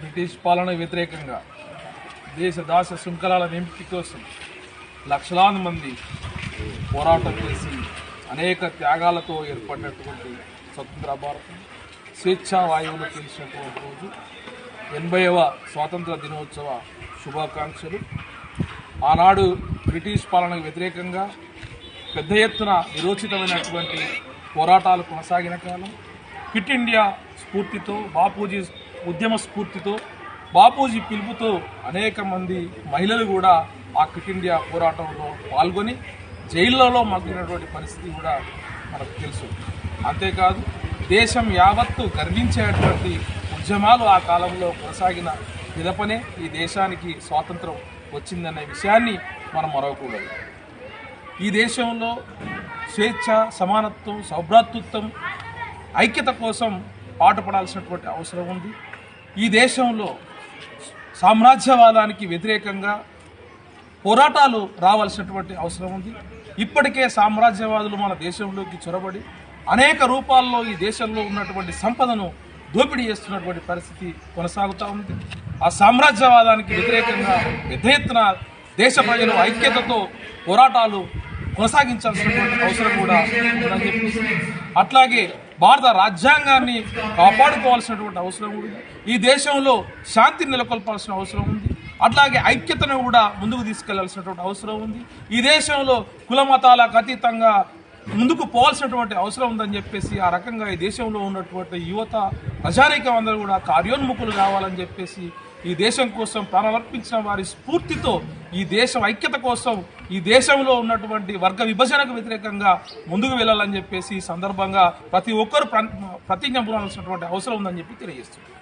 British పాలన వ్యతిరేకంగా దేశ దాస శృంఖలాల విముక్తి కోసం లక్షలాది మంది పోరాటం చేసి అనేక త్యాగాలతో ఏర్పడినటువంటి స్వతంత్ర భారతం స్వేచ్ఛా వాయువులు పీల్చినటువంటి రోజు 80వ స్వాతంత్ర దినోత్సవ శుభాకాంక్షలు. ఆనాడు బ్రిటిష్ పాలనకు వ్యతిరేకంగా పెద్ద ఎత్తున విరోచితమైనటువంటి పోరాటాలు కొనసాగిన కాలం, క్విట్ ఇండియా స్ఫూర్తితో, బాపూజీ ఉద్యమ స్ఫూర్తితో, బాపూజీ పిలుపుతో అనేక మంది మహిళలు కూడా ఆ క్విట్ ఇండియా పోరాటంలో పాల్గొని జైళ్లలో మగ్గినటువంటి పరిస్థితి కూడా మనకు తెలుసు. అంతేకాదు దేశం యావత్తు గర్వించేటువంటి ఉద్యమాలు ఆ కాలంలో కొనసాగిన పిదపనే ఈ దేశానికి స్వాతంత్రం వచ్చిందనే విషయాన్ని మనం మరవకూడదు. ఈ దేశంలో స్వేచ్ఛ, సమానత్వం, సౌభ్రాతృత్వం, ఐక్యత కోసం పాటుపడాల్సినటువంటి అవసరం ఉంది. ఈ దేశంలో సామ్రాజ్యవాదానికి వ్యతిరేకంగా పోరాటాలు రావాల్సినటువంటి అవసరం ఉంది. ఇప్పటికే సామ్రాజ్యవాదులు మన దేశంలోకి చొరబడి అనేక రూపాల్లో ఈ దేశంలో ఉన్నటువంటి సంపదను దోపిడీ చేస్తున్నటువంటి పరిస్థితి కొనసాగుతూ ఉంది. ఆ సామ్రాజ్యవాదానికి వ్యతిరేకంగా పెద్ద ఎత్తున దేశ ప్రజలు ఐక్యతతో పోరాటాలు కొనసాగించాల్సినటువంటి అవసరం కూడా ఉందని చెప్పేసి, అట్లాగే భారత రాజ్యాంగాన్ని కాపాడుకోవాల్సినటువంటి అవసరం ఉంది. ఈ దేశంలో శాంతిని నెలకొల్పాల్సిన అవసరం ఉంది. అట్లాగే ఐక్యతను కూడా ముందుకు తీసుకెళ్లాల్సినటువంటి అవసరం ఉంది. ఈ దేశంలో కుల మతాలకు అతీతంగా ముందుకు పోవాల్సినటువంటి అవసరం ఉందని చెప్పేసి ఆ రకంగా ఈ దేశంలో ఉన్నటువంటి యువత, ప్రజానీకం అందరూ కూడా కార్యోన్ముఖులు కావాలని చెప్పేసి ఈ దేశం కోసం ప్రాణమర్పించిన వారి స్ఫూర్తితో ఈ దేశం ఐక్యత కోసం ఈ దేశంలో ఉన్నటువంటి వర్గ విభజనకు వ్యతిరేకంగా ముందుకు వెళ్ళాలని చెప్పేసి ఈ సందర్భంగా ప్రతి ఒక్కరూ ప్రతిజ్ఞ పూనాల్సినటువంటి అవసరం ఉందని చెప్పి తెలియజేస్తున్నారు.